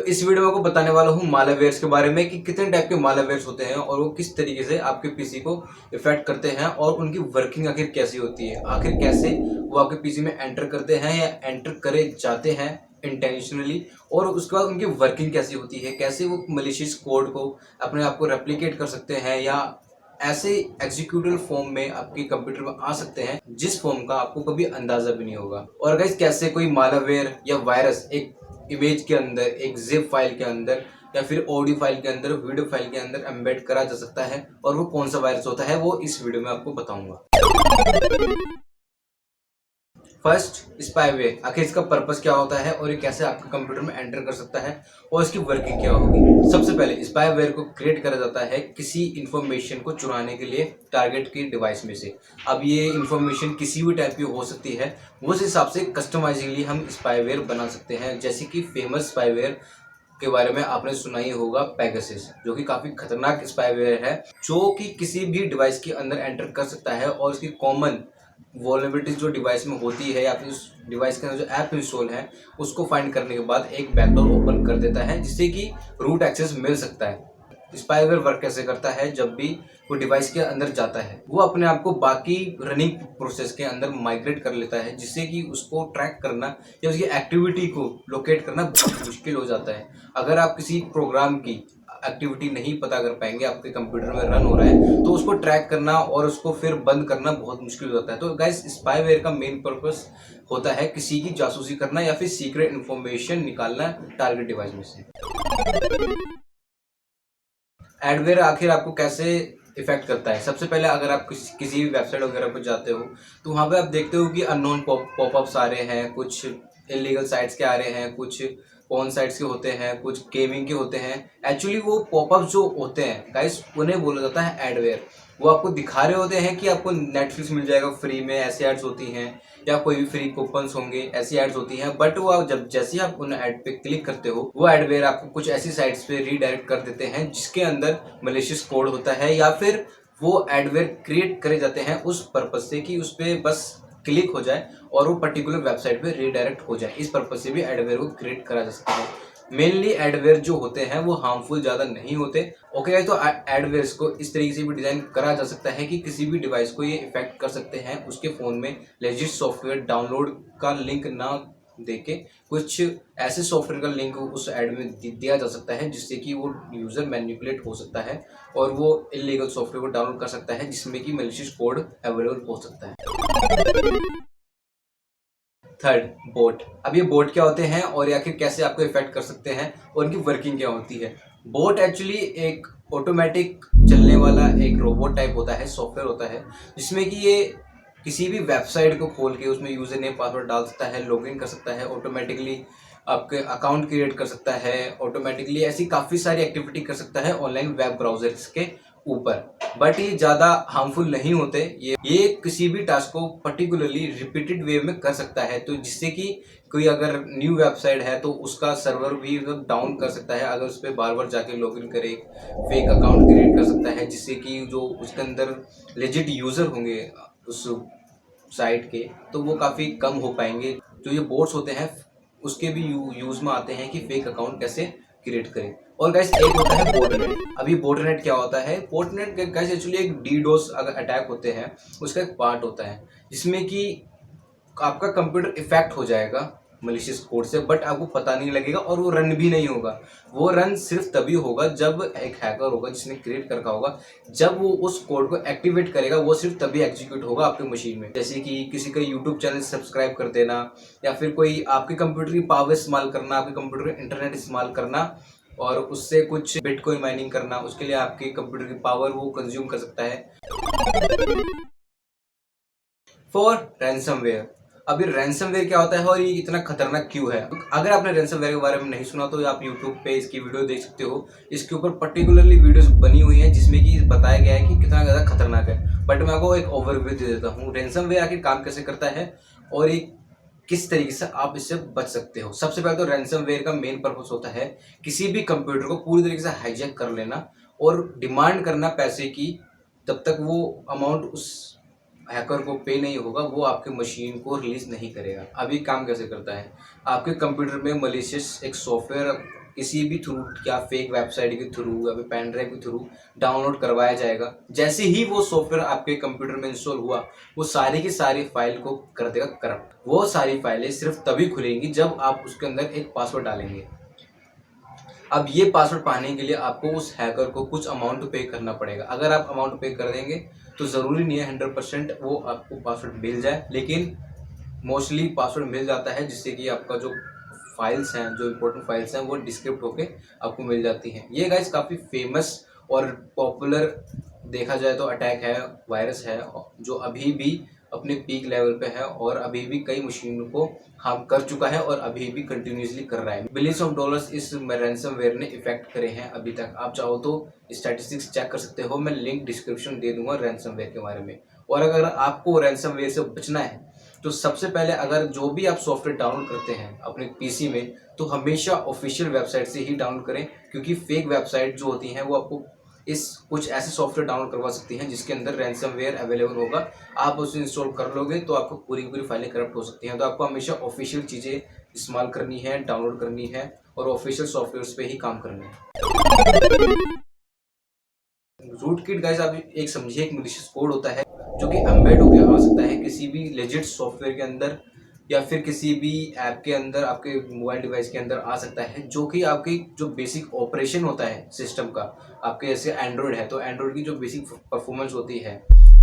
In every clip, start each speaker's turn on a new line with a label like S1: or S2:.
S1: इस वीडियो में आपको बताने वाला हूँ मालावेयर्स के बारे में कि कितने टाइप के मालावेयर्स होते हैं और वो किस तरीके से आपके पीसी को इफेक्ट करते हैं और उनकी वर्किंग आखिर कैसी होती है, आखिर कैसे वो आपके पीसी में एंटर करते हैं या एंटर करे जाते हैं इंटेंशनली, और उसके बाद उनकी वर्किंग कैसी होती है, कैसे वो मलिशियस कोड को अपने आप को रेप्लिकेट कर सकते हैं या ऐसे एग्जीक्यूटिव फॉर्म में आपके कंप्यूटर में आ सकते हैं जिस फॉर्म का आपको कभी अंदाजा भी नहीं होगा। और गाइस कैसे कोई मालावेयर या वायरस एक इमेज के अंदर, एक जिप फाइल के अंदर या फिर ऑडियो फाइल के अंदर, वीडियो फाइल के अंदर एम्बेड करा जा सकता है और वो कौन सा वायरस होता है वो इस वीडियो में आपको बताऊंगा। First, spyware. आखिर इसका पर्पस क्या होता है और ये कैसे आपके कंप्यूटर में एंटर कर सकता है और इसकी वर्किंग क्या होगी। सबसे पहले स्पाईवेयर को क्रिएट करा जाता है किसी इंफॉर्मेशन को चुराने के लिए टारगेट की डिवाइस में से। अब ये इंफॉर्मेशन किसी भी टाइप की हो सकती है, उस हिसाब से कस्टमाइजिंगली हम स्पाईवेयर बना सकते हैं। जैसे कि फेमस स्पाईवेयर के बारे में आपने सुना ही होगा, पेगासस, जो कि काफी खतरनाक स्पाईवेयर है जो कि किसी भी डिवाइस के अंदर एंटर कर सकता है और उसकी कॉमन वोलेबिलिटीज जो डिवाइस में होती है या फिर उस डिवाइस के अंदर जो ऐप इंस्टॉल है उसको फाइंड करने के बाद एक बैकडोर ओपन कर देता है जिससे कि रूट एक्सेस मिल सकता है। स्पाईवेयर वर्क कैसे करता है, जब भी वो डिवाइस के अंदर जाता है वो अपने आप को बाकी रनिंग प्रोसेस के अंदर माइग्रेट कर लेता है जिससे कि उसको ट्रैक करना या उसकी एक्टिविटी को लोकेट करना बहुत मुश्किल हो जाता है। अगर आप किसी प्रोग्राम की एक्टिविटी नहीं पता कर पाएंगे, आपके कंप्यूटर में रन हो रहा है, तो उसको ट्रैक करना और उसको फिर बंद करना बहुत मुश्किल हो जाता है। तो गाइस स्पाईवेयर का मेन पर्पस होता है किसी की जासूसी करना या फिर सीक्रेट इन्फॉर्मेशन निकालना टारगेट डिवाइस में से। एडवेयर आखिर आपको कैसे इफेक्ट करता है। सबसे पहले अगर आप किसी भी वेबसाइट वगैरह पर जाते हो तो वहाँ पे आप देखते हो कि अननोन पॉपअप्स आ रहे हैं, कुछ इलीगल साइट्स के आ रहे हैं, कुछ पॉर्न साइट्स के होते हैं, कुछ गेमिंग के होते हैं। एक्चुअली वो पॉपअप जो होते हैं गाइस उन्हें बोला जाता है एडवेयर। वो आपको दिखा रहे होते हैं कि आपको नेटफ्लिक्स मिल जाएगा फ्री में, ऐसी एड्स होती हैं, या कोई भी फ्री कूपन्स होंगे, ऐसी एड्स होती हैं। बट वो जब जैसे ही आप उन ऐड पे क्लिक करते हो वो एडवेयर आपको कुछ ऐसी साइट्स पे रीडायरेक्ट कर देते हैं जिसके अंदर मलिशियस कोड होता है या फिर वो एडवेयर क्रिएट करे जाते हैं उस पर्पज से कि उस पर बस क्लिक हो जाए और वो पर्टिकुलर वेबसाइट पे रीडायरेक्ट हो जाए। इस पर्पज से भी एडवेयर को क्रिएट करा जा सकता है। मेनली एडवेयर जो होते हैं वो हार्मफुल ज़्यादा नहीं होते। ओके, तो एडवेयर्स को इस तरीके से भी डिज़ाइन करा जा सकता है कि किसी भी डिवाइस को ये इफेक्ट कर सकते हैं, उसके फ़ोन में लेजिट सॉफ्टवेयर डाउनलोड का लिंक ना देके कुछ ऐसे सॉफ्टवेयर का लिंक उस ऐड में दिया जा सकता है जिससे कि वो यूज़र मैनिपुलेट हो सकता है और वो इलीगल सॉफ्टवेयर को डाउनलोड कर सकता है जिसमें कि मैलिशियस कोड अवेलेबल हो सकता है। Third, boat. अब ये बोट क्या होते हैं और ये आखिर कैसे आपको इफेक्ट कर सकते हैं और इनकी वर्किंग क्या होती है। बोट एक्चुअली एक ऑटोमेटिक चलने वाला एक रोबोट टाइप होता है, सॉफ्टवेयर होता है जिसमें कि ये किसी भी वेबसाइट को खोल के उसमें यूजर नेम पासवर्ड डाल सकता है, लॉगिन कर सकता है, ऑटोमेटिकली आपके अकाउंट क्रिएट कर सकता है, ऑटोमेटिकली ऐसी काफ़ी सारी एक्टिविटी कर सकता है ऑनलाइन वेब ब्राउजर्स के ऊपर। बट ये ज़्यादा हार्मफुल नहीं होते। ये किसी भी टास्क को पर्टिकुलरली रिपीटेड वे में कर सकता है, तो जिससे कि कोई अगर न्यू वेबसाइट है तो उसका सर्वर भी डाउन कर सकता है अगर उस पर बार बार जाके लॉगिन करे, फेक अकाउंट क्रिएट कर सकता है जिससे कि जो उसके अंदर लेजिट यूज़र होंगे उस साइट के तो वो काफ़ी कम हो पाएंगे। जो ये बोट्स होते हैं उसके भी यूज़ में आते हैं कि फेक अकाउंट कैसे क्रिएट करें। और गाइस एक होता है बोटनेट। अभी बोटनेट क्या होता है, बोटनेट गाइस एक्चुअली एक डीडोस अगर अटैक होते हैं उसका एक पार्ट होता है जिसमें कि आपका कंप्यूटर इफेक्ट हो जाएगा मलिशियस कोड से, बट आपको पता नहीं लगेगा और वो रन भी नहीं होगा। वो रन सिर्फ तभी होगा जब एक हैकर होगा जिसने क्रिएट कर रखा होगा, जब वो उस कोड को एक्टिवेट करेगा वो सिर्फ तभी एग्जीक्यूट होगा आपके मशीन में। जैसे कि किसी का यूट्यूब चैनल सब्सक्राइब कर देना या फिर कोई आपके कंप्यूटर की पावर इस्तेमाल करना, आपके कंप्यूटर का इंटरनेट इस्तेमाल करना और उससे कुछ बिटकॉइन माइनिंग करना, उसके लिए आपके कंप्यूटर की पावर वो कंज्यूम कर सकता है। For ransomware. अभी रैंसमवेयर क्या होता है और ये इतना खतरनाक क्यों है। अगर आपने रैंसमवेयर के बारे में नहीं सुना तो आप यूट्यूब पे इसकी वीडियो देख सकते हो। इसके ऊपर पर्टिकुलरली वीडियोस बनी हुई हैं जिसमें कि बताया गया है कि कितना ज़्यादा खतरनाक है। बट मैं आपको एक ओवरव्यू दे देता हूँ रैंसमवेयर आखिर काम कैसे करता है और ये किस तरीके से आप इससे बच सकते हो। सबसे पहले तो रैंसमवेयर का मेन पर्पस होता है किसी भी कंप्यूटर को पूरी तरीके से हाईजैक कर लेना और डिमांड करना पैसे की। तब तक वो अमाउंट उस हैकर को पे नहीं होगा वो आपके मशीन को रिलीज नहीं करेगा। अभी काम कैसे करता है, आपके कंप्यूटर में मलिशियस एक सॉफ्टवेयर किसी भी थ्रू या फेक वेबसाइट के थ्रू या फिर पेन ड्राइव के थ्रू डाउनलोड करवाया जाएगा। जैसे ही वो सॉफ्टवेयर आपके कंप्यूटर में इंस्टॉल हुआ, वो सारी की सारी फाइल को कर देगा करप्ट। वो सारी फाइलें सिर्फ तभी खुलेंगी जब आप उसके अंदर एक पासवर्ड डालेंगे। अब ये पासवर्ड पाने के लिए आपको उस हैकर को कुछ अमाउंट पे करना पड़ेगा। अगर आप अमाउंट पे कर देंगे तो ज़रूरी नहीं है 100% वो आपको पासवर्ड मिल जाए, लेकिन मोस्टली पासवर्ड मिल जाता है, जिससे कि आपका जो फाइल्स हैं, जो इम्पोर्टेंट फाइल्स हैं, वो डिस्क्रिप्ट होके आपको मिल जाती हैं। ये गाइस काफ़ी फेमस और पॉपुलर देखा जाए तो अटैक है, वायरस है, जो अभी भी अपने पीक लेवल पे है और अभी भी कई मशीनों को हार्म कर चुका है और अभी भी कंटिन्यूसली कर रहा है। बिलियंस ऑफ डॉलर्स इस रैंसमवेयर ने इफेक्ट करे हैं अभी तक। आप चाहो तो स्टैटिस्टिक्स चेक कर सकते हो, मैं लिंक डिस्क्रिप्शन दे दूंगा रैंसमवेयर के बारे में। और अगर आपको रैंसमवेयर से बचना है तो सबसे पहले अगर जो भी आप सॉफ्टवेयर डाउनलोड करते हैं अपने पीसी में, तो हमेशा ऑफिशियल वेबसाइट से ही डाउनलोड करें, क्योंकि फेक वेबसाइट जो होती हैं वो आपको इस कुछ ऐसे सॉफ्टवेयर डाउनलोड करवा सकती हैं जिसके अंदर रैंसमवेयर अवेलेबल होगा। आप उसे इंस्टॉल कर लोगे तो आपको पूरी पूरी फाइलें करप्ट हो सकती हैं। तो आपको हमेशा ऑफिशियल चीज़ें इस्तेमाल करनी है, डाउनलोड करनी है और ऑफिशियल सॉफ्टवेयर पे ही काम करना है। रूट किट गाइस आप एक समझिए एक मलिशियस कोड होता है जो कि एम्बेड होकर आ सकता है किसी भी लेजिट सॉफ्टवेयर के अंदर या फिर किसी भी ऐप के अंदर, आपके मोबाइल डिवाइस के अंदर आ सकता है, जो कि आपकी जो बेसिक ऑपरेशन होता है सिस्टम का। आपके जैसे एंड्रॉयड है तो एंड्रॉयड की जो बेसिक परफॉर्मेंस होती है,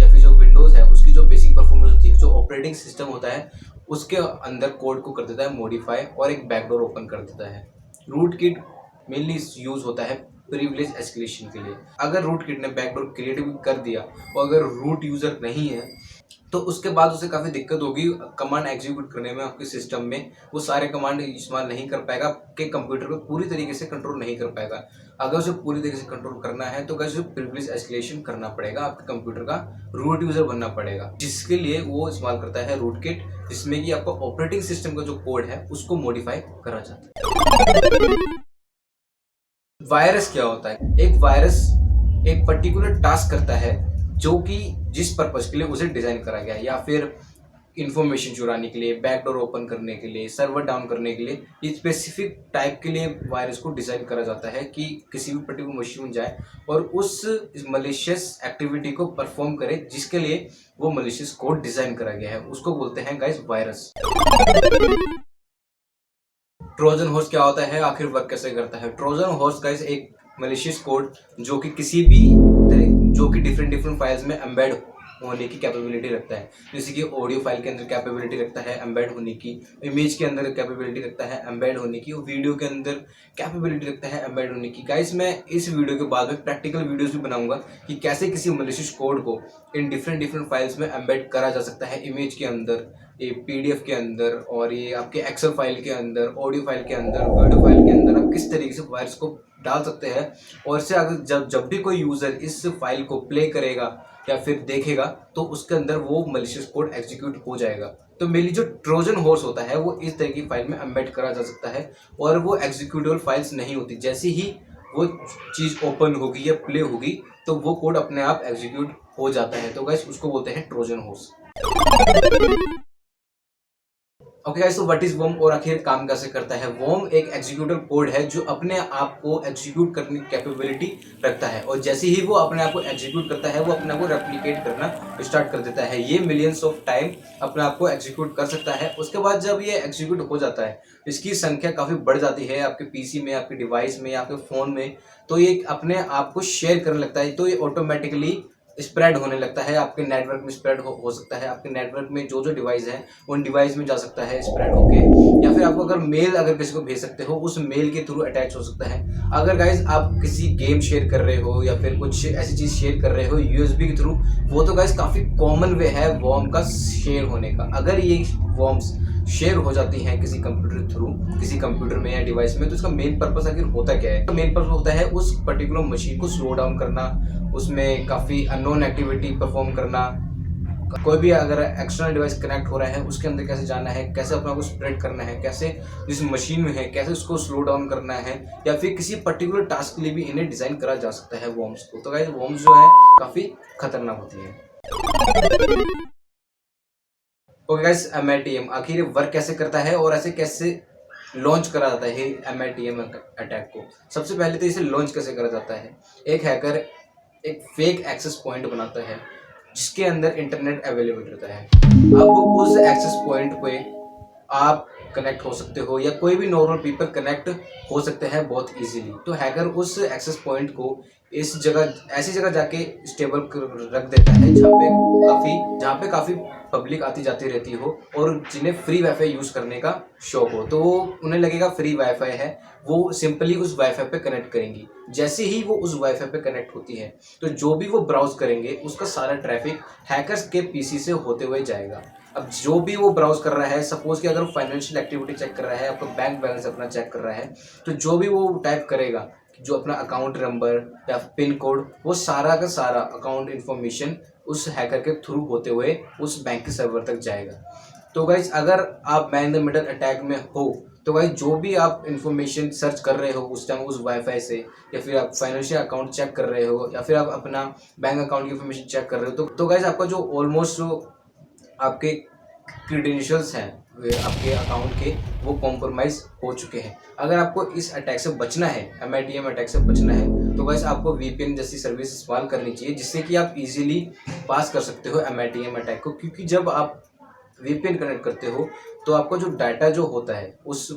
S1: या फिर जो विंडोज़ है उसकी जो बेसिक परफॉर्मेंस होती है, जो ऑपरेटिंग सिस्टम होता है उसके अंदर कोड को कर देता है मॉडिफाई और एक बैकडोर ओपन कर देता है। रूट किट मेनली यूज होता है प्रिविलेज एस्केलेशन के लिए। अगर रूट किट ने बैकडोर क्रिएट भी कर दिया और अगर रूट यूजर नहीं है तो उसके बाद उसे काफ़ी दिक्कत होगी कमांड एग्जीक्यूट करने में। आपके सिस्टम में वो सारे कमांड इस्तेमाल नहीं कर पाएगा, आपके कंप्यूटर पे पूरी तरीके से कंट्रोल नहीं कर पाएगा। अगर उसे पूरी तरीके से कंट्रोल करना है तो कैसे प्रिविलेज एस्केलेशन करना पड़ेगा, आपके कंप्यूटर का रूट यूजर बनना पड़ेगा, जिसके लिए वो इस्तेमाल करता है रूट किट, जिसमें कि आपका ऑपरेटिंग सिस्टम का जो कोड है उसको मॉडिफाई करा जाता है। वायरस क्या होता है? एक वायरस एक पर्टिकुलर टास्क करता है जो कि जिस पर्पस के लिए उसे डिजाइन करा गया है, या फिर इंफॉर्मेशन चुराने के लिए, बैकडोर ओपन करने के लिए, सर्वर डाउन करने के लिए, ये स्पेसिफिक टाइप के लिए वायरस को डिजाइन करा जाता है कि किसी भी पर्टिकुलर मशीन में जाए और उस मलिशियस एक्टिविटी को परफॉर्म करे जिसके लिए वो मलिशियस कोड डिजाइन करा गया है, उसको बोलते हैं गाइस वायरस। ट्रोजन हॉर्स क्या होता है, आखिर वर्क कैसे करता है? ट्रोजन हॉर्स गाइस एक मलिशियस कोड जो कि किसी भी जो कि डिफरेंट फाइल्स में एम्बेड होने की कैपेबिलिटी रखता है। जैसे कि ऑडियो फाइल के अंदर कैपेबिलिटी रखता है एम्बेड होने की, इमेज के अंदर कैपेबिलिटी रखता है एम्बेड होने की, और वीडियो के अंदर कैपेबिलिटी रखता है एम्बेड होने की। गाइस मैं इस वीडियो के बाद में प्रैक्टिकल वीडियोस भी बनाऊंगा कि कैसे किसी मलिशियस कोड को इन डिफरेंट फाइल्स में एम्बेड करा जा सकता है, इमेज के अंदर, ये PDF के अंदर, और ये आपके एक्सेल फाइल के अंदर, ऑडियो फाइल के अंदर, वीडियो फाइल के अंदर आप किस तरीके से वायरस को डाल सकते हैं। और इससे अगर जब भी कोई यूज़र इस फाइल को प्ले करेगा या फिर देखेगा तो उसके अंदर वो मलिशियस कोड एग्जीक्यूट हो जाएगा। तो मेरी जो ट्रोजन हॉर्स होता है वो इस तरह की फाइल में एम्बेड करा जा सकता है और वो एग्जीक्यूटेबल फाइल्स नहीं होती। जैसे ही वो चीज़ ओपन होगी या प्ले होगी तो वो कोड अपने आप एग्जीक्यूट हो जाता है। तो गाइस उसको बोलते हैं ट्रोजन हॉर्स। ओके गाइस, तो व्हाट इज वॉर्म और आखिर काम कैसे करता है? वॉर्म एक एग्जीक्यूटर कोड है जो अपने आप को एग्जीक्यूट करने की कैपेबिलिटी रखता है, और जैसे ही वो अपने आप को एग्जीक्यूट करता है वो अपने आप को रेप्लिकेट करना स्टार्ट कर देता है। ये मिलियंस ऑफ टाइम अपने आप को एग्जीक्यूट कर सकता है। उसके बाद जब ये एग्जीक्यूट हो जाता है, इसकी संख्या काफ़ी बढ़ जाती है आपके पीसी में, आपके डिवाइस में, आपके फ़ोन में, तो ये अपने आप को शेयर करने लगता है। तो ये ऑटोमेटिकली स्प्रेड होने लगता है, आपके नेटवर्क में स्प्रेड हो सकता है, आपके नेटवर्क में जो डिवाइस है उन डिवाइस में जा सकता है स्प्रेड होके, या फिर आपको अगर मेल अगर किसी को भेज सकते हो उस मेल के थ्रू अटैच हो सकता है। अगर गाइज आप किसी गेम शेयर कर रहे हो या फिर कुछ ऐसी चीज़ शेयर कर रहे हो USB के थ्रू, वो तो गाइज काफ़ी कॉमन वे है वॉर्म का शेयर होने का। अगर ये वॉर्म्स शेयर हो जाती हैं किसी कंप्यूटर थ्रू, किसी कंप्यूटर में या डिवाइस में, तो इसका मेन पर्पस आखिर होता क्या है? तो मेन पर्पस होता है उस पर्टिकुलर मशीन को स्लो डाउन करना, उसमें काफ़ी अननोन एक्टिविटी परफॉर्म करना, कोई भी अगर एक्सटर्नल डिवाइस कनेक्ट हो रहा है उसके अंदर कैसे जाना है, कैसे अपना को स्प्रेड करना है, कैसे जिस मशीन में है कैसे उसको स्लो डाउन करना है, या फिर किसी पर्टिकुलर टास्क के लिए भी इन्हें डिज़ाइन करा जा सकता है वॉर्म्स को। तो गाइस वॉर्म्स जो है काफ़ी खतरनाक होती है। ओके गाइस, MITM आखिर वर्क कैसे करता है और ऐसे कैसे लॉन्च करा जाता है MITM अटैक को। सबसे पहले तो इसे लॉन्च कैसे करा जाता है, एक हैकर एक फेक एक्सेस पॉइंट बनाता है जिसके अंदर इंटरनेट अवेलेबल रहता है। अब उस एक्सेस पॉइंट पे आप कनेक्ट हो सकते हो या कोई भी नॉर्मल पीपल कनेक्ट हो सकते हैं बहुत इजीली। तो हैकर उस एक्सेस पॉइंट को इस जगह ऐसी जगह जाके स्टेबल रख देता है जहाँ पे काफ़ी पब्लिक आती जाती रहती हो और जिन्हें फ्री वाईफाई यूज़ करने का शौक हो, तो उन्हें लगेगा फ्री वाईफाई है, वो सिंपली उस वाईफाई पे कनेक्ट करेंगी। जैसे ही वो उस वाईफाई पे कनेक्ट होती है तो जो भी वो ब्राउज करेंगे उसका सारा ट्रैफिक हैकर्स के पीसी से होते हुए जाएगा। अब जो भी वो ब्राउज कर रहा है, सपोज कि अगर वो फाइनेंशियल एक्टिविटी चेक कर रहा है, आपका बैंक बैलेंस अपना चेक कर रहा है, तो जो भी वो टाइप करेगा, जो अपना अकाउंट नंबर या पिन कोड, वो सारा का सारा अकाउंट इन्फॉर्मेशन उस हैकर के थ्रू होते हुए उस बैंक के सर्वर तक जाएगा। तो गाइज अगर आप man in the middle attack में हो तो गाइज जो भी आप इन्फॉर्मेशन सर्च कर रहे हो उस टाइम उस वाईफाई से, या फिर आप फाइनेंशियल अकाउंट चेक कर रहे हो, या फिर आप अपना बैंक अकाउंट की इन्फॉर्मेशन चेक कर रहे हो, तो गाइज आपका जो ऑलमोस्ट आपके क्रीडेंशियल्स हैं आपके अकाउंट के, वो कॉम्प्रोमाइज़ हो चुके हैं। अगर आपको इस अटैक से बचना है, MITM अटैक से बचना है, तो गाइस आपको VPN जैसी सर्विस इस्तेमाल करनी चाहिए जिससे कि आप इजीली पास कर सकते हो MITM अटैक को। क्योंकि जब आप VPN कनेक्ट करते हो तो आपका जो डाटा जो होता है उस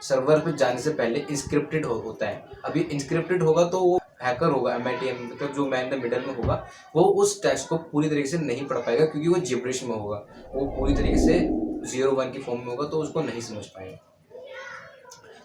S1: सर्वर पे जाने से पहले इंस्क्रिप्टेड होता है। अभी इंस्क्रिप्टेड होगा तो वो हैकर होगा MITM मतलब जो मैन द मिडल में होगा, वो उस टेक्स्ट को पूरी तरीके से नहीं पढ़ पाएगा क्योंकि वो जिब्रिश में होगा, वो पूरी तरीके से 0-1 की फॉर्म में होगा, तो उसको नहीं समझ पाएगा।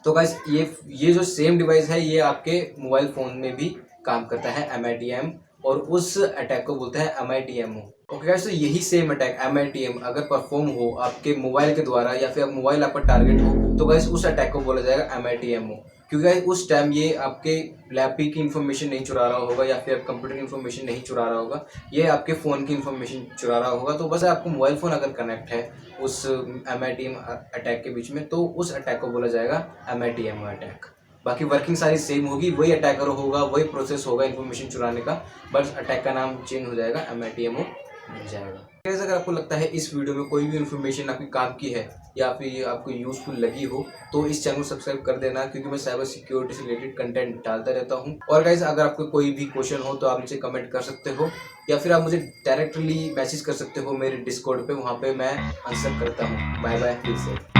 S1: तो गाइस ये जो सेम डिवाइस है ये आपके मोबाइल फ़ोन में भी काम करता है MITM, और उस अटैक को बोलते हैं MITMO। ओके गाइस, तो यही सेम अटैक MITM अगर परफॉर्म हो आपके मोबाइल के द्वारा या फिर मोबाइल आपका टारगेट हो तो गाइस उस अटैक को बोला जाएगा MITMO। क्योंकि गाइस उस टाइम ये आपके लैपटॉप की इन्फॉर्मेशन नहीं चुरा रहा होगा या फिर कंप्यूटर की इन्फॉर्मेशन नहीं चुरा रहा होगा, ये आपके फ़ोन की इन्फॉर्मेशन चुरा रहा होगा। तो बस आपको मोबाइल फ़ोन अगर कनेक्ट है उस MITM अटैक के बीच में तो उस अटैक को बोला जाएगा MITMO अटैक। बाकी वर्किंग सारी सेम होगी, वही अटैकर होगा, वही प्रोसेस होगा इन्फॉर्मेशन चुराने का, बस अटैक का नाम चेंज हो जाएगा, MITMO मिल जाएगा। गाइस अगर आपको लगता है इस वीडियो में कोई भी इन्फॉर्मेशन आपके काम की है या फिर आपको यूजफुल लगी हो तो इस चैनल को सब्सक्राइब कर देना, क्योंकि मैं साइबर सिक्योरिटी से रिलेटेड कंटेंट डालता रहता हूं। और गाइस अगर आपको कोई भी क्वेश्चन हो तो आप मुझे कमेंट कर सकते हो या फिर आप मुझे डायरेक्टली मैसेज कर सकते हो मेरे डिस्कॉर्ड पे, वहाँ पे मैं आंसर करता हूँ। बाय बाय फिर से।